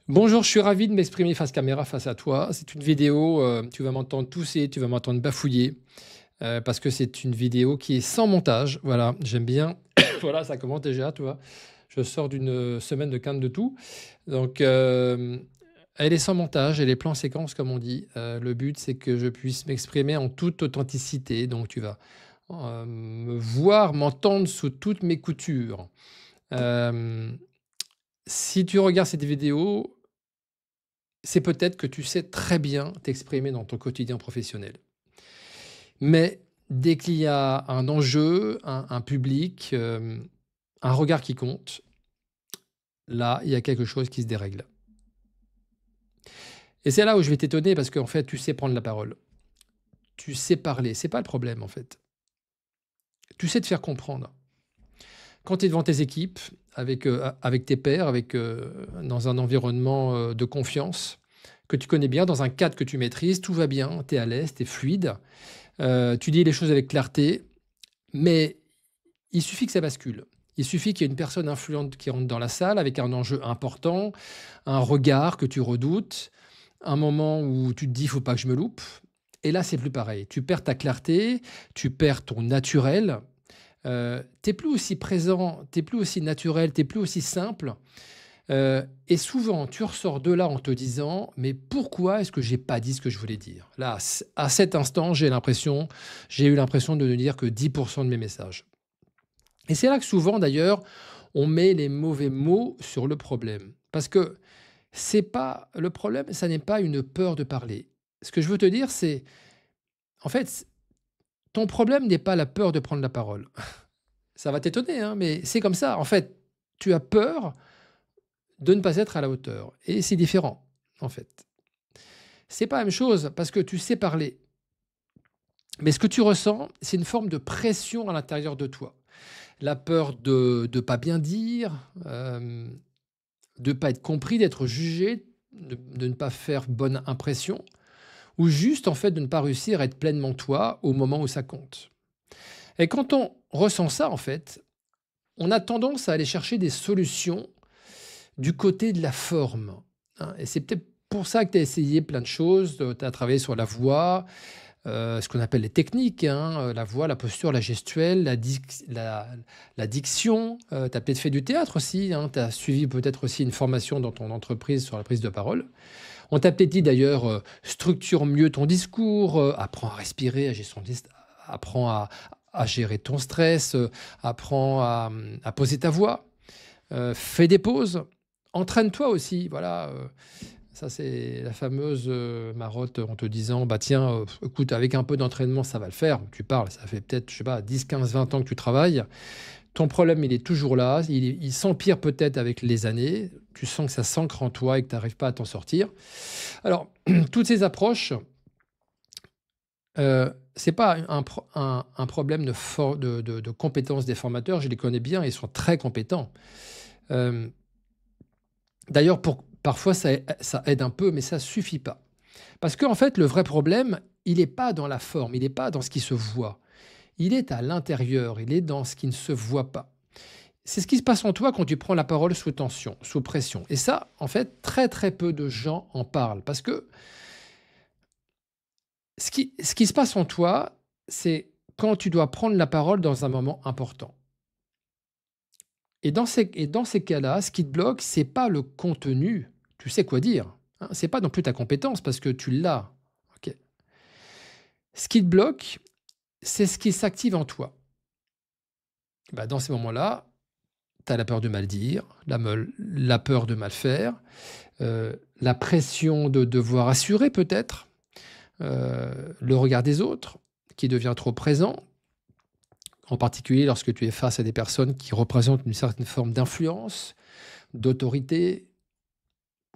Bonjour, je suis ravi de m'exprimer face caméra, face à toi. C'est une vidéo, tu vas m'entendre tousser, tu vas m'entendre bafouiller, parce que c'est une vidéo qui est sans montage. Voilà, j'aime bien. Voilà, ça commence déjà, tu vois? Je sors d'une, semaine de quinte de tout. Donc, elle est sans montage, elle est plan séquence comme on dit. Le but, c'est que je puisse m'exprimer en toute authenticité. Donc tu vas, me voir, m'entendre sous toutes mes coutures. Hem, Si tu regardes cette vidéo, c'est peut-être que tu sais très bien t'exprimer dans ton quotidien professionnel. Mais dès qu'il y a un enjeu, un public, un regard qui compte, là, il y a quelque chose qui se dérègle. Et c'est là où je vais t'étonner parce qu'en fait, tu sais prendre la parole. Tu sais parler, c'est pas le problème en fait. Tu sais te faire comprendre. Quand tu es devant tes équipes, avec tes pairs, dans un environnement, de confiance, que tu connais bien, dans un cadre que tu maîtrises, tout va bien, tu es à l'aise, tu es fluide, tu dis les choses avec clarté. Mais il suffit que ça bascule. Il suffit qu'il y ait une personne influente qui rentre dans la salle avec un enjeu important, un regard que tu redoutes, un moment où tu te dis: «Il faut pas que je me loupe», et là, c'est plus pareil. Tu perds ta clarté, tu perds ton naturel, tu plus aussi présent, tu plus aussi naturel, tu plus aussi simple, et souvent, tu ressors de là en te disant: «Mais pourquoi est-ce que j'ai pas dit ce que je voulais dire?» Là, à cet instant, j'ai eu l'impression de ne dire que 10 de mes messages. Et c'est là que souvent d'ailleurs, on met les mauvais mots sur le problème. Parce que c'est pas le problème, ça n'est pas une peur de parler. Ce que je veux te dire, c'est, en fait, ton problème n'est pas la peur de prendre la parole. Ça va t'étonner, hein, mais c'est comme ça. En fait, tu as peur de ne pas être à la hauteur. Et c'est différent, en fait. C'est pas la même chose parce que tu sais parler. Mais ce que tu ressens, c'est une forme de pression à l'intérieur de toi. La peur de ne pas bien dire, de pas être compris, d'être jugé, de ne pas faire bonne impression, ou juste en fait de ne pas réussir à être pleinement toi au moment où ça compte. Et quand on ressent ça, en fait, on a tendance à aller chercher des solutions du côté de la forme, hein. Et c'est peut-être pour ça que tu as essayé plein de choses, tu as travaillé sur la voix, ce qu'on appelle les techniques, hein, la voix, la posture, la gestuelle, la diction. Tu as peut-être fait du théâtre aussi, hein, tu as suivi peut-être aussi une formation dans ton entreprise sur la prise de parole. On t'a peut-être dit d'ailleurs, structure mieux ton discours, apprends à respirer, apprends à gérer ton stress, apprends à poser ta voix, fais des pauses, entraîne-toi aussi, voilà. Ça, c'est la fameuse, marotte en te disant: «Bah, tiens, écoute, avec un peu d'entraînement, ça va le faire». Tu parles, ça fait peut-être, je sais pas, 10, 15, 20 ans que tu travailles. Ton problème, il est toujours là, il s'empire peut-être avec les années. Tu sens que ça s'ancre en toi et que tu n'arrives pas à t'en sortir. Alors, toutes ces approches, c'est pas un problème de compétences des formateurs. Je les connais bien, ils sont très compétents. Hem D'ailleurs, parfois, ça aide un peu, mais ça suffit pas. Parce qu'en fait, le vrai problème, il n'est pas dans la forme, il n'est pas dans ce qui se voit. Il est à l'intérieur, il est dans ce qui ne se voit pas. C'est ce qui se passe en toi quand tu prends la parole sous tension, sous pression. Et ça, en fait, très très peu de gens en parlent. Parce que ce qui se passe en toi, c'est quand tu dois prendre la parole dans un moment important. Et dans ces cas-là, ce qui te bloque, c'est pas le contenu. Tu sais quoi dire, hein. C'est pas non plus ta compétence parce que tu l'as. Ok. Ce qui te bloque, c'est ce qui s'active en toi. Bah, dans ces moments-là, tu as la peur de mal dire, la peur de mal faire, la pression de devoir assurer peut-être, le regard des autres qui devient trop présent, en particulier lorsque tu es face à des personnes qui représentent une certaine forme d'influence, d'autorité,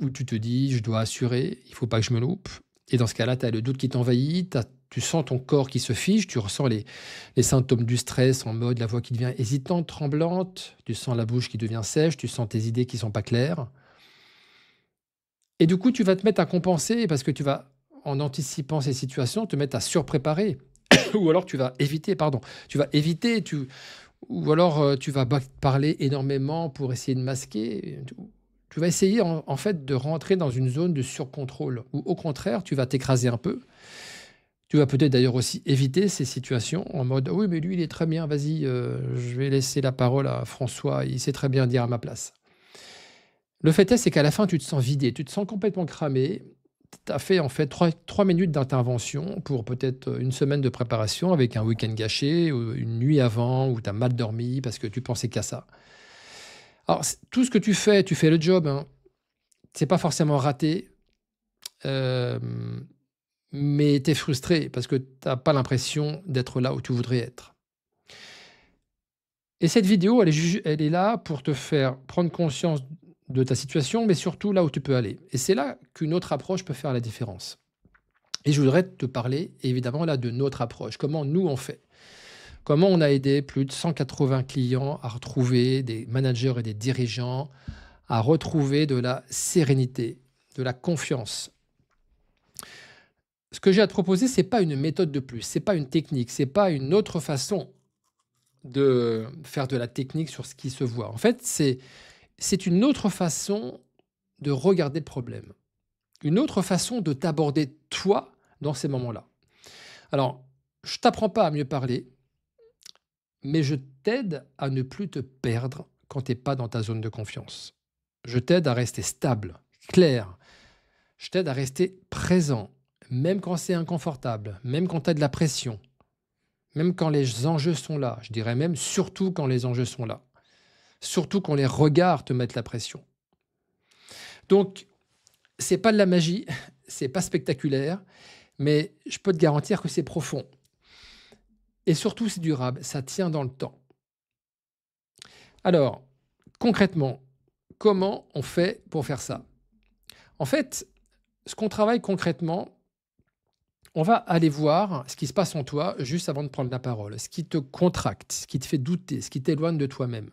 où tu te dis: «Je dois assurer, il faut pas que je me loupe», et dans ce cas-là, tu as le doute qui t'envahit, tu sens ton corps qui se fige, tu ressens les symptômes du stress en mode la voix qui devient hésitante, tremblante, tu sens la bouche qui devient sèche, tu sens tes idées qui sont pas claires, et du coup, tu vas te mettre à compenser parce que tu vas, en anticipant ces situations, te mettre à surpréparer ou alors tu vas éviter, pardon, tu vas éviter, ou alors, tu vas parler énormément pour essayer de masquer, tu vas essayer en fait de rentrer dans une zone de surcontrôle où au contraire, tu vas t'écraser un peu. Tu vas peut-être d'ailleurs aussi éviter ces situations en mode: «Ah oui, mais lui, il est très bien, vas-y, je vais laisser la parole à François, il sait très bien dire à ma place». Le fait est, c'est qu'à la fin, tu te sens vidé, tu te sens complètement cramé. Tu as fait en fait 3 minutes d'intervention pour peut-être, une semaine de préparation avec un week-end gâché ou une nuit avant où tu as mal dormi parce que tu pensais qu'à ça. Alors c tout ce que tu fais le job, hein. C'est pas forcément raté, hem, mais tu es frustré parce que tu as pas l'impression d'être là où tu voudrais être. Et cette vidéo, elle est là pour te faire prendre conscience de ta situation, mais surtout là où tu peux aller. Et c'est là qu'une autre approche peut faire la différence. Et je voudrais te parler évidemment là de notre approche, comment nous on fait. Comment on a aidé plus de 180 clients à retrouver des managers et des dirigeants, à retrouver de la sérénité, de la confiance. Ce que j'ai à te proposer, c'est pas une méthode de plus, c'est pas une technique, c'est pas une autre façon de faire de la technique sur ce qui se voit. En fait, c'est une autre façon de regarder le problème, une autre façon de t'aborder toi dans ces moments-là. Alors, je t'apprends pas à mieux parler, mais je t'aide à ne plus te perdre quand tu es pas dans ta zone de confiance. Je t'aide à rester stable, clair. Je t'aide à rester présent, même quand c'est inconfortable, même quand tu as de la pression, même quand les enjeux sont là. Je dirais même surtout quand les enjeux sont là. Surtout quand les regards te mettent la pression. Donc, c'est pas de la magie, c'est pas spectaculaire, mais je peux te garantir que c'est profond. Et surtout, c'est durable, ça tient dans le temps. Alors, concrètement, comment on fait pour faire ça? En fait, ce qu'on travaille concrètement, on va aller voir ce qui se passe en toi juste avant de prendre la parole, ce qui te contracte, ce qui te fait douter, ce qui t'éloigne de toi-même.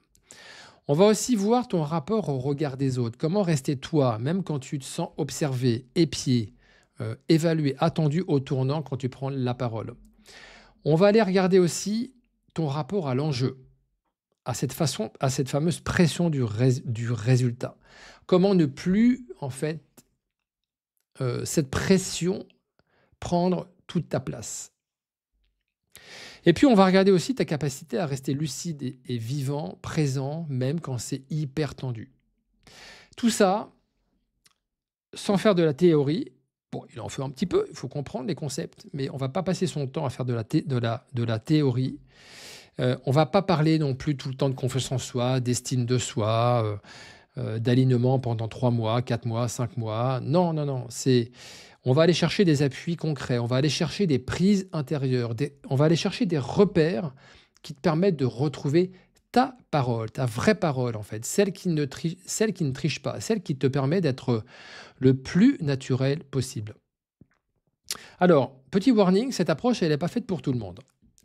On va aussi voir ton rapport au regard des autres. Comment rester toi, même quand tu te sens observé, épié, évalué, attendu au tournant quand tu prends la parole. On va aller regarder aussi ton rapport à l'enjeu, à cette fameuse pression du résultat. Comment ne plus, en fait, cette pression prendre toute ta place. Et puis, on va regarder aussi ta capacité à rester lucide et vivant, présent, même quand c'est hyper tendu. Tout ça, sans faire de la théorie. Bon, il en faut un petit peu, il faut comprendre les concepts, mais on va pas passer son temps à faire de la théorie. On va pas parler non plus tout le temps de confiance en soi, d'estime de soi, d'alignement pendant 3 mois, 4 mois, 5 mois. Non, non, non, on va aller chercher des appuis concrets, on va aller chercher des prises intérieures, on va aller chercher des repères qui te permettent de retrouver ta parole, ta vraie parole en fait, celle qui ne triche pas, celle qui te permet d'être le plus naturel possible. Alors, petit warning, cette approche, elle n'est pas faite pour tout le monde.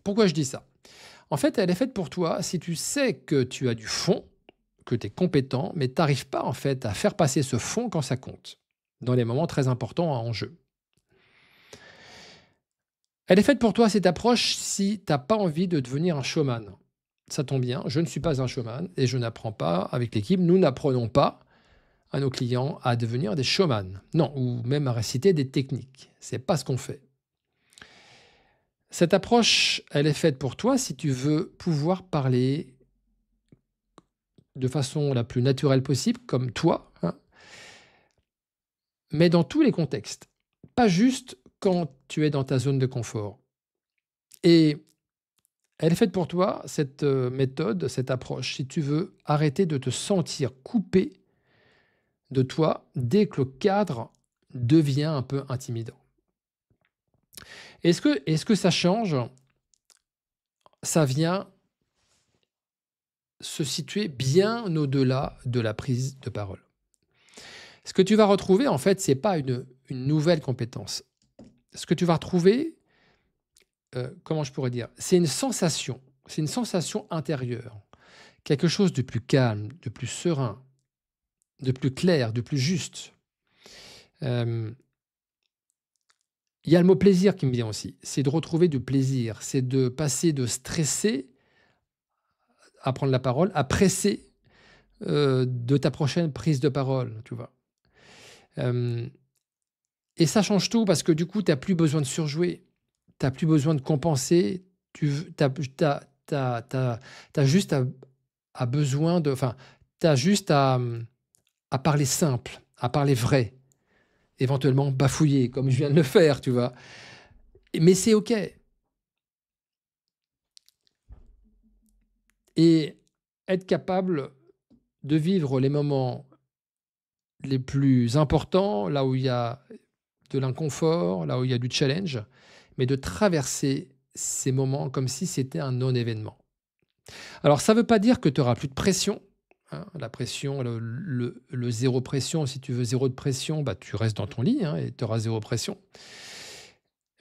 Pourquoi je dis ça? En fait, elle est faite pour toi si tu sais que tu as du fond, que tu es compétent, mais tu n'arrives pas en fait à faire passer ce fond quand ça compte, dans les moments très importants à enjeu. Elle est faite pour toi, cette approche, si tu n'as pas envie de devenir un showman. Ça tombe bien, je ne suis pas un showman et je n'apprends pas avec l'équipe, nous n'apprenons pas à nos clients à devenir des showman. Non, ou même à réciter des techniques. C'est pas ce qu'on fait. Cette approche, elle est faite pour toi si tu veux pouvoir parler de façon la plus naturelle possible, comme toi, hein, mais dans tous les contextes. Pas juste quand tu es dans ta zone de confort. Et elle est faite pour toi, cette méthode, cette approche, si tu veux arrêter de te sentir coupé de toi dès que le cadre devient un peu intimidant. Est-ce que ça change? Ça vient se situer bien au-delà de la prise de parole. Ce que tu vas retrouver, en fait, c'est pas une nouvelle compétence. Ce que tu vas retrouver, comment je pourrais dire? C'est une sensation intérieure, quelque chose de plus calme, de plus serein, de plus clair, de plus juste. Hem, il y a le mot plaisir qui me vient aussi. C'est de retrouver du plaisir, c'est de passer de stresser à prendre la parole, à presser, de ta prochaine prise de parole, tu vois. Euh, et ça change tout parce que du coup, tu n'as plus besoin de surjouer, tu n'as plus besoin de compenser, tu as juste à besoin de... Enfin, tu as juste à parler simple, à parler vrai, éventuellement bafouiller, comme je viens de le faire, tu vois. Mais c'est OK. Et être capable de vivre les moments les plus importants, là où il y a de l'inconfort, là où il y a du challenge, mais de traverser ces moments comme si c'était un non-événement. Alors, ça ne veut pas dire que tu auras plus de pression, hein. La pression, le zéro pression, si tu veux zéro de pression, bah, tu restes dans ton lit, hein, et tu auras zéro pression.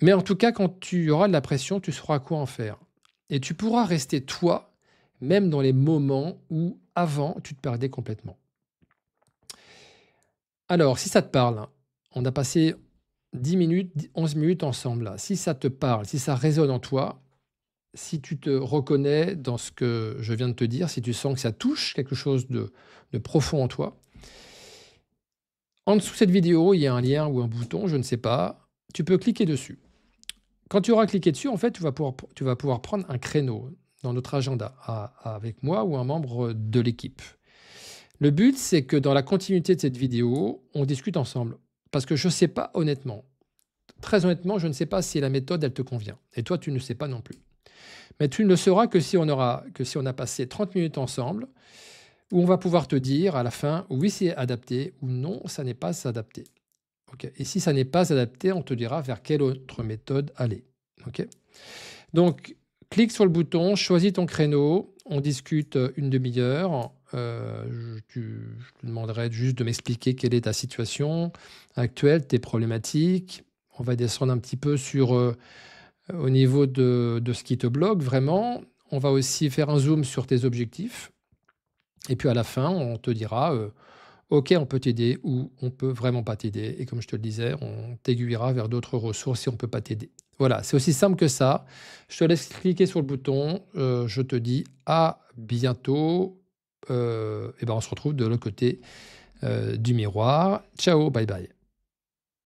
Mais en tout cas, quand tu auras de la pression, tu sauras quoi en faire. Et tu pourras rester toi, même dans les moments où, avant, tu te perdais complètement. Alors, si ça te parle, hein, on a passé 10 minutes, 11 minutes ensemble là. Si ça te parle, si ça résonne en toi, si tu te reconnais dans ce que je viens de te dire, si tu sens que ça touche quelque chose de profond en toi, en dessous de cette vidéo, il y a un lien ou un bouton, je ne sais pas, tu peux cliquer dessus. Quand tu auras cliqué dessus, en fait, tu vas pouvoir prendre un créneau dans notre agenda avec moi ou un membre de l'équipe. Le but, c'est que dans la continuité de cette vidéo, on discute ensemble. Parce que je ne sais pas honnêtement, très honnêtement, je ne sais pas si la méthode, elle te convient. Et toi, tu ne sais pas non plus. Mais tu ne le sauras que si on a passé 30 minutes ensemble, où on va pouvoir te dire à la fin, oui, c'est adapté, ou non, ça n'est pas adapté. Okay. Et si ça n'est pas adapté, on te dira vers quelle autre méthode aller. Okay. Donc, clique sur le bouton, choisis ton créneau, on discute une demi-heure. Je te demanderai juste de m'expliquer quelle est ta situation actuelle, tes problématiques. On va descendre un petit peu sur au niveau de ce qui te bloque vraiment. On va aussi faire un zoom sur tes objectifs. Et puis à la fin, on te dira OK, on peut t'aider ou on peut vraiment pas t'aider. Et comme je te le disais, on t'aiguillera vers d'autres ressources si on ne peut pas t'aider. Voilà, c'est aussi simple que ça. Je te laisse cliquer sur le bouton. Je te dis à bientôt. Et ben on se retrouve de l'autre côté du miroir. Ciao, bye bye.